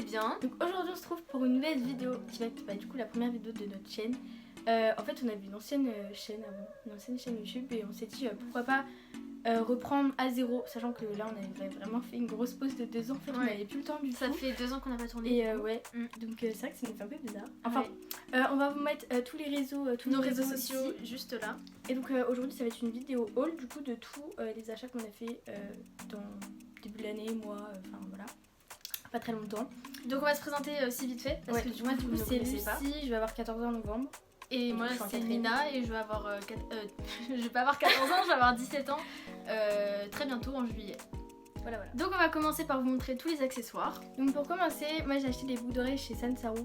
bien. Donc aujourd'hui on se trouve pour une nouvelle vidéo qui va être du coup la première vidéo de notre chaîne. En fait on avait une ancienne chaîne avant, une ancienne chaîne YouTube et on s'est dit pourquoi pas reprendre à zéro, sachant que là on avait vraiment fait une grosse pause de 2 ans, en fait on n'avait plus le temps du tout. Ça fait 2 ans qu'on n'a pas tourné. Et ouais, donc c'est vrai que ça nous fait un peu bizarre. Enfin, on va vous mettre tous les réseaux, tous nos réseaux sociaux juste là. Et donc aujourd'hui ça va être une vidéo haul du coup de tous les achats qu'on a fait dans début de l'année, mois, enfin voilà, pas très longtemps. Donc on va se présenter aussi vite fait parce que du coup c'est Lucie, je vais avoir 14 ans en novembre. Et moi c'est Nina et je vais avoir je vais pas avoir 14 ans, je vais avoir 17 ans très bientôt en juillet. Voilà. Donc on va commencer par vous montrer tous les accessoires. Donc pour commencer, moi j'ai acheté des boucles d'oreilles chez Sansaru.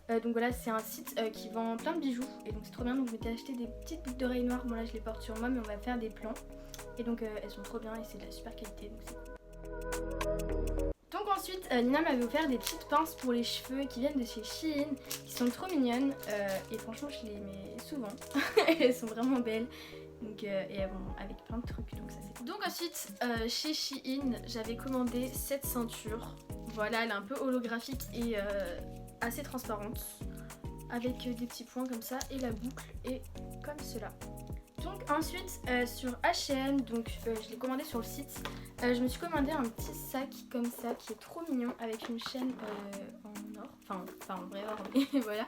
Donc voilà, c'est un site qui vend plein de bijoux et donc c'est trop bien. Donc je m'étais acheté des petites boucles d'oreilles noires. Bon là je les porte sur moi mais on va faire des plans. Et donc elles sont trop bien et c'est de la super qualité, donc c'est cool. Donc ensuite Nina m'avait offert des petites pinces pour les cheveux qui viennent de chez Shein, qui sont trop mignonnes et franchement je les mets souvent. Elles sont vraiment belles. Donc, et elles vont avec plein de trucs, donc ça c'est cool. Donc ensuite chez Shein j'avais commandé cette ceinture. Voilà, elle est un peu holographique et assez transparente avec des petits points comme ça et la boucle est comme cela. Donc ensuite sur H&M, donc je l'ai commandé sur le site, je me suis commandé un petit sac comme ça qui est trop mignon avec une chaîne en or, enfin pas en vrai or mais voilà.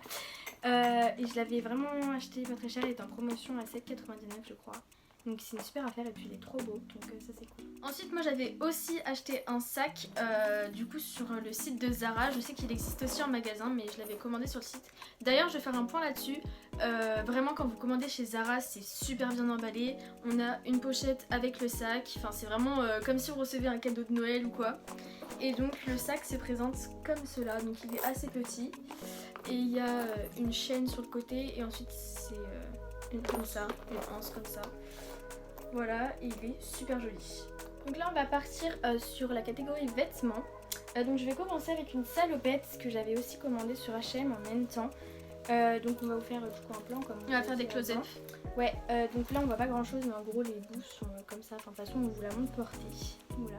Et je l'avais vraiment acheté pas très cher, il était en promotion à 7,99 je crois. Donc c'est une super affaire et puis il est trop beau, donc ça c'est cool. Ensuite moi j'avais aussi acheté un sac du coup sur le site de Zara. Je sais qu'il existe aussi en magasin mais je l'avais commandé sur le site. D'ailleurs je vais faire un point là-dessus. Vraiment quand vous commandez chez Zara c'est super bien emballé. On a une pochette avec le sac. Enfin c'est vraiment comme si on recevait un cadeau de Noël ou quoi. Et donc le sac se présente comme cela. Donc il est assez petit. Et il y a une chaîne sur le côté et ensuite c'est comme ça, une anse comme ça. Voilà, et il est super joli. Donc là on va partir sur la catégorie vêtements. Donc je vais commencer avec une salopette que j'avais aussi commandée sur H&M en même temps. Donc on va vous faire du coup un plan comme on va faire des close-up. Ouais, donc là on voit pas grand chose mais en gros les bouts sont comme ça. Enfin de toute façon on vous la montre portée. Voilà.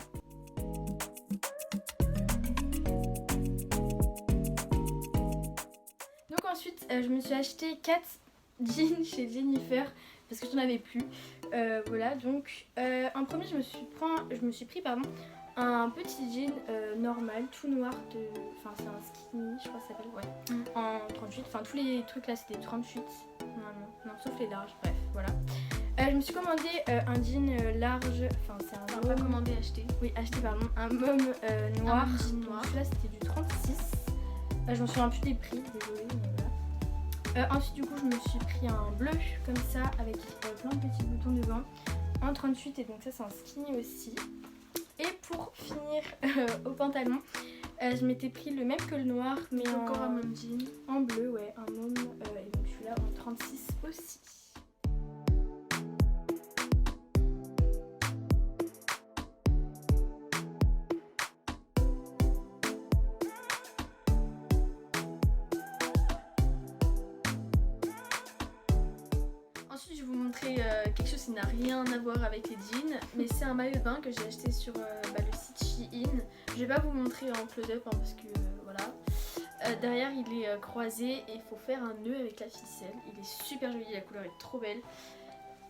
Donc ensuite je me suis acheté 4 jeans chez Jennifer parce que j'en avais plus. Voilà, donc en premier je me suis pris un petit jean normal, tout noir enfin c'est un skinny je crois que ça s'appelle, ouais, en 38, enfin tous les trucs là c'était 38 normalement, non sauf les larges, bref voilà. Je me suis commandé un jean large, enfin c'est un pas commandé, acheté. Oui, acheté pardon, un môme noir, un jean noir. Là c'était du 36, je m'en souviens plus des prix, désolée mais voilà. Ensuite du coup je me suis pris un bleu comme ça avec plein de petits boutons devant en 38 et donc ça c'est un skinny aussi. Et pour finir au pantalon je m'étais pris le même que le noir mais encore un môme jean en bleu, ouais, un môme et donc celui-là en 36 aussi. Ensuite je vais vous montrer quelque chose qui n'a rien à voir avec les jeans, mais c'est un maillot de bain que j'ai acheté sur le site Shein. Je vais pas vous montrer en close-up parce que voilà. Derrière il est croisé et il faut faire un nœud avec la ficelle. Il est super joli, la couleur est trop belle.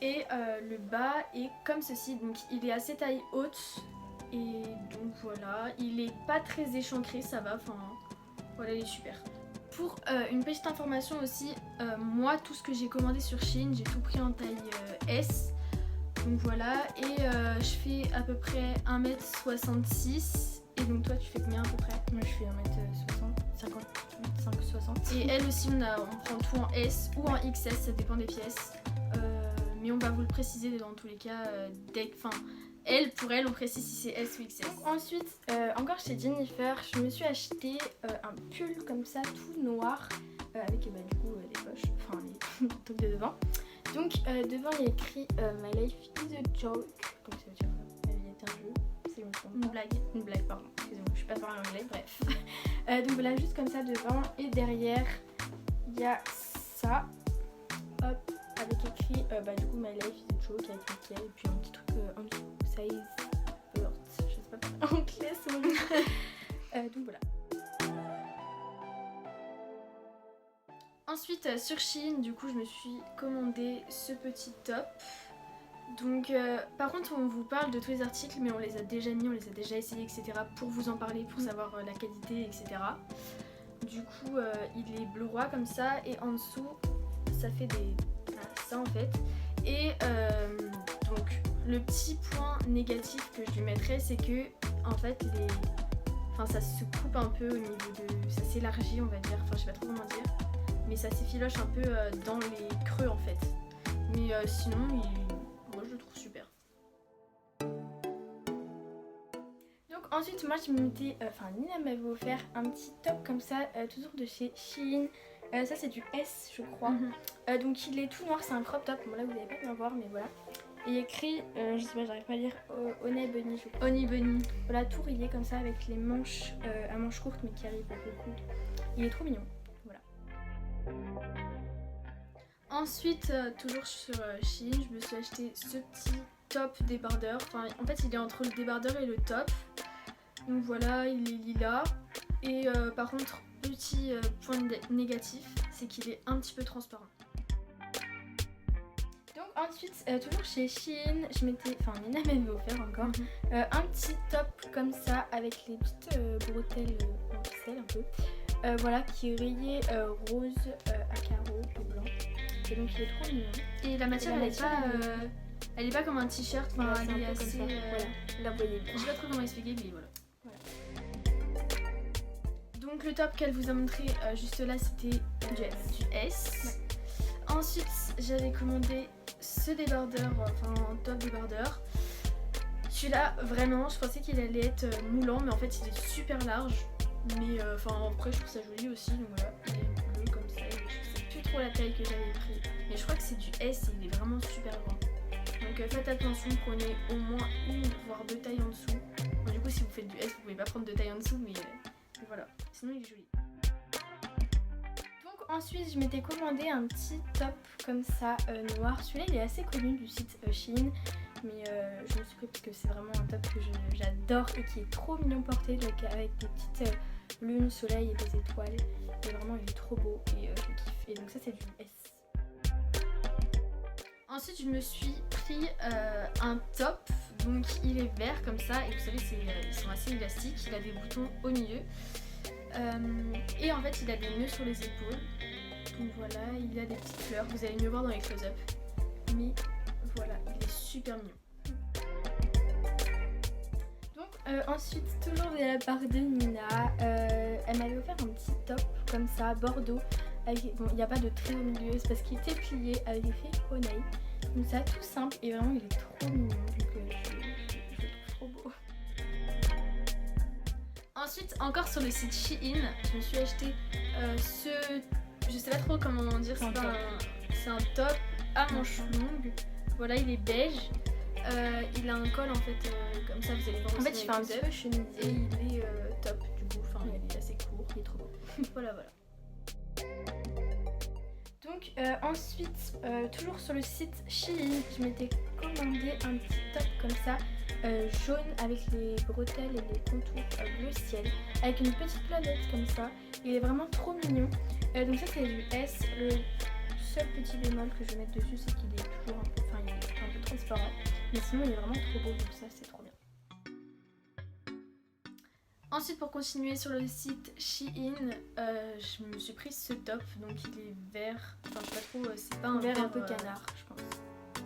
Et le bas est comme ceci, donc il est assez taille haute. Et donc voilà, il est pas très échancré, ça va, enfin voilà, il est super. Pour une petite information aussi, moi tout ce que j'ai commandé sur Shein, j'ai tout pris en taille S. Donc voilà, et je fais à peu près 1m66. Et donc toi tu fais combien à peu près? Moi je fais 1m60, 55, 60. Et elle aussi on prend tout en S ou en XS, ça dépend des pièces. Mais on va vous le préciser dans tous les cas pour elle on précise si c'est S ou XS. Donc, ensuite encore chez Jennifer je me suis acheté un pull comme ça tout noir avec du coup des poches, enfin les trucs de devant. Donc devant il y a écrit My life is a joke, donc ça veut dire la vie est un jeu, c'est une blague pardon, excusez-moi je suis pas parlée en anglais, bref. Donc voilà, juste comme ça devant et derrière il y a ça, hop, avec écrit du coup My life is a joke avec Mickey et puis un petit truc en dessous. Size Bird, je sais pas parler anglais, c'est horrible. Donc voilà. Ensuite sur Shein, du coup je me suis commandé ce petit top. Donc par contre on vous parle de tous les articles mais on les a déjà mis, on les a déjà essayés etc. pour vous en parler, pour savoir la qualité etc. Du coup il est bleu roi comme ça et en dessous ça fait des... Voilà, ça en fait. Et donc le petit point négatif que je lui mettrais c'est que en fait ça se coupe un peu au niveau de... ça s'élargit on va dire, enfin je sais pas trop comment dire. Mais ça s'effiloche un peu dans les creux en fait. Mais sinon moi je le trouve super. Donc ensuite moi je m'étais, Nina m'avait offert un petit top comme ça, toujours de chez Shein. Ça c'est du S je crois. Donc il est tout noir, c'est un crop top. Bon là vous n'allez pas bien voir mais voilà. Et il y a écrit, je sais pas, j'arrive pas à lire, Honey Bunny je crois. Honey Bunny. Voilà, tout rayé comme ça avec les manches à manches courtes mais qui arrivent un peu cool. Il est trop mignon. Voilà. Ensuite, toujours sur Shein, je me suis acheté ce petit top débardeur. Enfin, en fait, il est entre le débardeur et le top. Donc voilà, il est lilas. Et par contre, petit point négatif, c'est qu'il est un petit peu transparent. Donc ensuite, toujours chez Shein, Nina m'avait offert encore un petit top comme ça avec les petites bretelles en ficelle un peu. Voilà, qui est rayé rose à carreaux et blanc. Et donc il est trop mignon. Et la matière, elle est pas comme un t-shirt, enfin voilà, elle est assez... Voilà, la voyez bien. Je sais pas trop comment expliquer, mais voilà. Donc le top qu'elle vous a montré juste là, c'était du S. Ouais. Ensuite, j'avais commandé ce débardeur, un top débardeur. Celui-là, vraiment, je pensais qu'il allait être moulant, mais en fait il est super large. Mais après je trouve ça joli aussi, donc voilà, il est bleu comme ça, je sais plus trop la taille que j'avais pris, mais je crois que c'est du S et il est vraiment super grand. Donc faites attention, prenez au moins une voire deux tailles en dessous. Bon, du coup si vous faites du S vous pouvez pas prendre deux tailles en dessous, mais voilà, sinon il est joli. Donc ensuite je m'étais commandé un petit top comme ça noir, celui-là il est assez connu du site Shein. Mais je me suis pris parce que c'est vraiment un top que j'adore et qui est trop mignon porté, donc avec des petites lunes, soleil et des étoiles. Et vraiment il est trop beau et je kiffe. Et donc ça c'est du S. Ensuite je me suis pris un top, donc il est vert comme ça et vous savez ils sont assez élastiques, il a des boutons au milieu. Et en fait il a des nœuds sur les épaules. Donc voilà, il a des petites fleurs, vous allez mieux voir dans les close-up. Mais voilà, il est super mignon. Donc ensuite, toujours de la part de Nina, elle m'avait offert un petit top comme ça, bordeaux. Bon, il n'y a pas de trait au milieu, c'est parce qu'il était plié avec effet honey. Donc ça, tout simple et vraiment il est trop mignon. Donc je le trouve trop beau. Ensuite, encore sur le site Shein, je me suis acheté je sais pas trop comment dire, c'est un top à manches longues. Voilà, il est beige. Il a un col en fait comme ça, vous allez voir. En fait, il fait un petit peu chemise et il est top du coup. Enfin, il est assez court, il est trop beau. voilà. Donc ensuite, toujours sur le site Shein, je m'étais commandé un petit top comme ça, jaune avec les bretelles et les contours bleu ciel, avec une petite planète comme ça. Il est vraiment trop mignon. Donc ça c'est du S. Le seul petit bémol que je vais mettre dessus, c'est qu'il est toujours il est un peu transparent. Mais sinon il est vraiment trop beau, donc ça c'est trop bien. Ensuite, pour continuer sur le site Shein, je me suis pris ce top, donc il est vert. Enfin, je sais pas trop, c'est pas un vert un peu canard, je pense.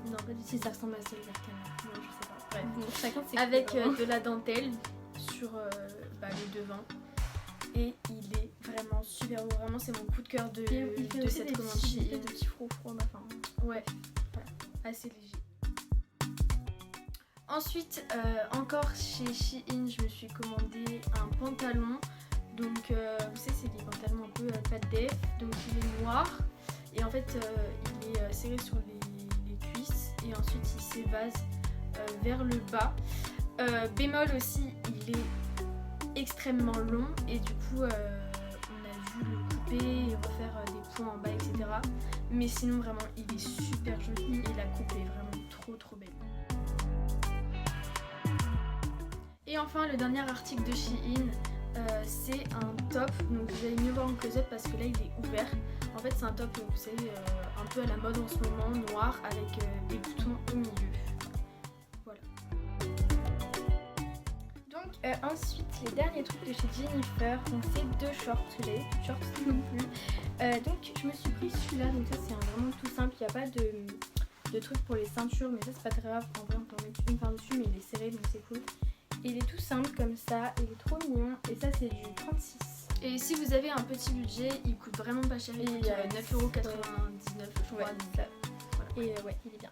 Non, pas du tout. Si ça ressemble à ça, le vert canard. Non, je sais pas. Bref. Bon, chacun ses avec de la dentelle sur les devants. Et il est vraiment super beau. Vraiment, c'est mon coup de cœur de cette commande Shein. Il fait des petits froufrous, enfin. Ouais, voilà, assez léger. Ensuite, encore chez Shein, je me suis commandé un pantalon. Donc, vous savez, c'est des pantalons un peu pas de def. Donc, il est noir. Et en fait, il est serré sur les cuisses. Et ensuite, il s'évase vers le bas. Bémol aussi, il est extrêmement long. Et du coup, on a dû le couper et refaire des points en bas, etc. Mais sinon, vraiment, il est super joli. Et la coupe est vraiment trop belle. Et enfin, le dernier article de Shein, c'est un top. Donc vous allez mieux voir en close-up parce que là il est ouvert. En fait c'est un top, vous savez, un peu à la mode en ce moment, noir avec des boutons au milieu. Voilà. Donc ensuite les derniers trucs de chez Jennifer, donc c'est 2 shorts, que j'avais plus de shorts non plus. Donc je me suis pris celui-là, donc ça c'est vraiment tout simple, il n'y a pas de trucs pour les ceintures, mais ça c'est pas très grave, en vrai on peut en mettre une par-dessus mais il est serré donc c'est cool. Et il est tout simple comme ça, il est trop mignon et ça c'est du 36. Et si vous avez un petit budget, il coûte vraiment pas cher, il coûte 9,99€ je crois. Ouais, Donc, ça. voilà. Et ouais, il est bien.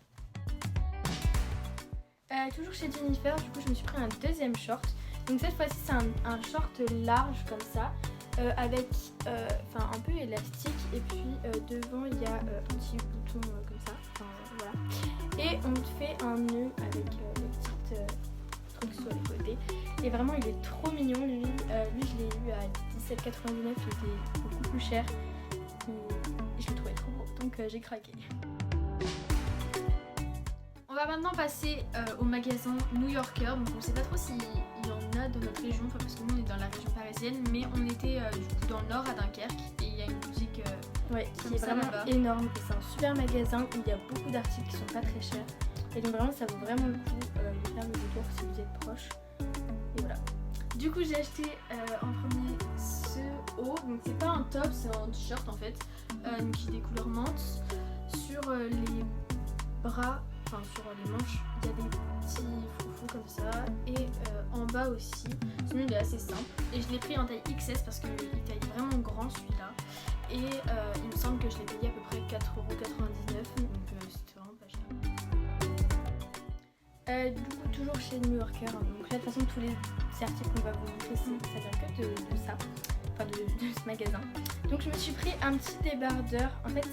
Toujours chez Jennifer, du coup je me suis pris un deuxième short. Donc cette fois-ci c'est un short large comme ça, avec un peu élastique et puis devant il y a un petit bouton comme ça. Voilà. Et on fait un nœud avec des petites trucs sur les côtés. Et vraiment il est trop mignon lui. Lui je l'ai eu à 17,99€, il était beaucoup plus cher. Et je le trouvais trop beau, donc j'ai craqué. On va maintenant passer au magasin New Yorker. Donc on ne sait pas trop s'il y en a dans notre région, parce que nous on est dans la région parisienne, mais on était du coup dans le nord à Dunkerque et il y a une boutique qui est vraiment énorme. Et c'est un super magasin où il y a beaucoup d'articles qui sont pas très chers. Et donc vraiment ça vaut vraiment le coup de faire le détour si vous êtes proche. Et voilà. Du coup j'ai acheté en premier ce haut. Donc c'est pas un top, c'est un t-shirt en fait, qui est des couleurs menthe. Sur les bras, enfin sur les manches, il y a des petits froufrous comme ça. Et en bas aussi, celui-là il est assez simple. Et je l'ai pris en taille XS parce qu'il taille vraiment grand celui-là. Et il me semble que je l'ai payé à peu près 4,99€, donc c'était vraiment pas cher. Du coup toujours chez New Yorker, hein. Donc là de toute façon tous les articles qu'on va vous montrer ça vient que de ça, enfin de ce magasin. Donc je me suis pris un petit débardeur, en fait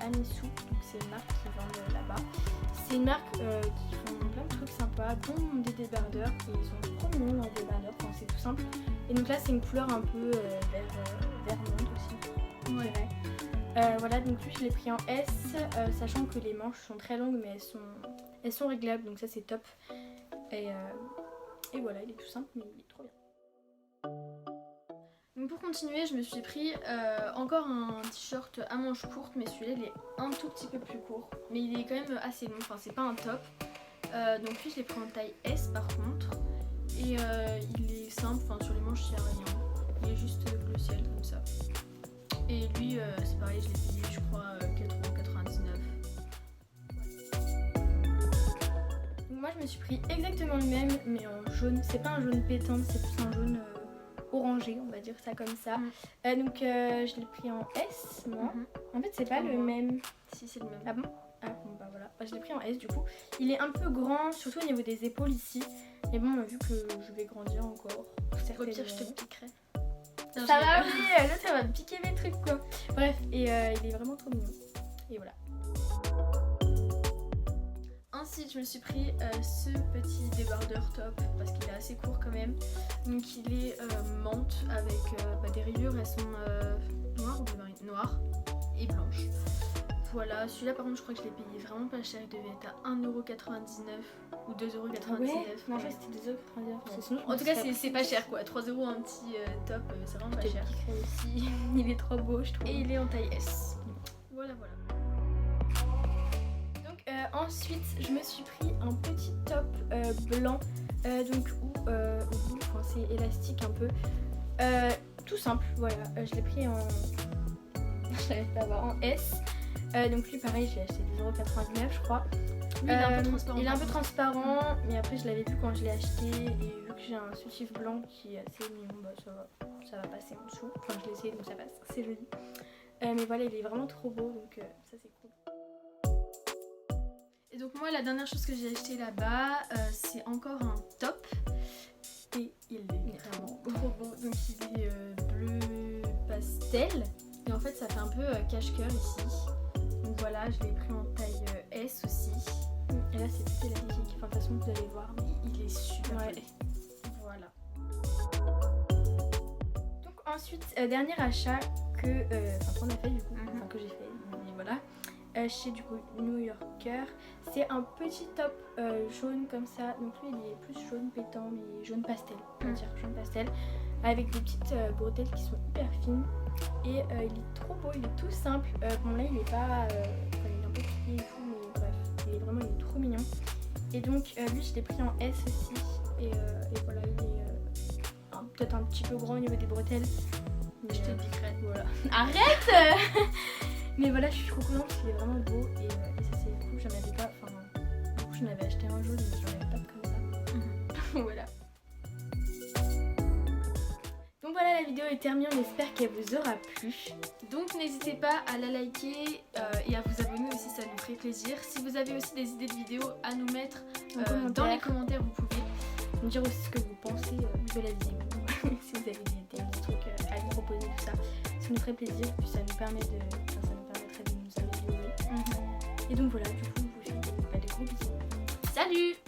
Anisu, donc c'est une marque qui vend là-bas. C'est une marque qui font plein de trucs sympas, dont des débardeurs, et ils sont trop mignons leurs débardeurs, enfin, c'est tout simple. Et donc là c'est une couleur un peu vert monde aussi, je dirais. Voilà, donc lui je l'ai pris en S, sachant que les manches sont très longues mais elles sont réglables, donc ça c'est top. Et voilà, il est tout simple mais il est trop bien. Donc pour continuer, je me suis pris encore un t-shirt à manches courtes, mais celui-là il est un tout petit peu plus court, mais il est quand même assez long, enfin c'est pas un top. Donc lui je l'ai pris en taille S par contre, et il est simple, enfin sur les manches il n'y a rien, il est juste bleu ciel comme ça. Et lui c'est pareil, je l'ai payé je crois 4,99€. Donc moi je me suis pris exactement le même mais en jaune, c'est pas un jaune pétant, c'est plus un jaune orangé, on va dire ça comme ça. Donc je l'ai pris en S moi. En fait c'est pas le même. Si c'est le même. Ah bon? Ah bon bah voilà, je l'ai pris en S du coup. Il est un peu grand, surtout au niveau des épaules ici. Mais bon vu que je vais grandir encore. Au pire je te piquerai. Ça va, oui, l'autre ça va me piquer mes trucs quoi. Bref, et il est vraiment trop mignon. Et voilà. Ensuite je me suis pris ce petit débardeur top parce qu'il est assez court quand même. Donc il est menthe avec des rayures, elles sont noires ou noires et blanches. Voilà, celui-là par contre je crois que je l'ai payé vraiment pas cher, il devait être à 1,99€ ou 2,99€. Ouais, non, je crois que c'était 2,99€. En tout cas c'est pas cher quoi, 3€ un petit top, c'est vraiment pas cher. Aussi. Il est trop beau je trouve. Et il est en taille S. Voilà voilà. Donc ensuite je me suis pris un petit top blanc, donc où c'est élastique un peu. Tout simple, voilà, je l'ai pris en... je l'avais pas voir, en S. Donc lui pareil j'ai acheté 2,99€ je crois. Il est un peu transparent. Il est un peu transparent, mais après je l'avais vu quand je l'ai acheté et vu que j'ai un soutif blanc qui est assez mignon, bah ça va passer en dessous. Enfin je l'ai essayé donc ça passe, c'est joli. Mais voilà il est vraiment trop beau donc ça c'est cool. Et donc moi la dernière chose que j'ai acheté là-bas c'est encore un top. Et il est vraiment trop beau. Donc il est bleu pastel. Et en fait ça fait un peu cache-cœur ici. Donc voilà, je l'ai pris en taille S aussi. Et là c'est tout élastique, enfin de toute façon vous allez voir. Mais il est super laid. Voilà. Donc ensuite, dernier achat qu'on a fait du coup, enfin que j'ai fait, mais voilà. Chez du coup New Yorker, c'est un petit top jaune comme ça. Donc lui il est plus jaune pétant mais jaune pastel, on va dire jaune pastel. avec des petites bretelles qui sont hyper fines. Et il est trop beau, il est tout simple. Bon là il est pas, il est un peu plié et tout, mais bref, il est trop mignon. Et donc lui je l'ai pris en S aussi. Et voilà, il est peut-être un petit peu grand au niveau des bretelles. Mais, Je te dirai. Voilà. Arrête. Mais voilà, je suis trop contente parce qu'il est vraiment beau. Et ça c'est cool, j'en avais pas. Enfin, du coup j'en avais acheté un jaune, mais j'en avais pas de comme ça. Voilà. Donc voilà, la vidéo est terminée, on espère qu'elle vous aura plu. Donc n'hésitez pas à la liker et à vous abonner aussi, ça nous ferait plaisir. Si vous avez aussi des idées de vidéos à nous mettre dans les commentaires, vous pouvez nous dire aussi ce que vous pensez de la vidéo. Si vous avez des petits trucs à nous proposer, tout ça, ça nous ferait plaisir. Puis ça nous permettrait de nous améliorer. Et donc voilà, du coup, je vous fais des gros bisous. salut!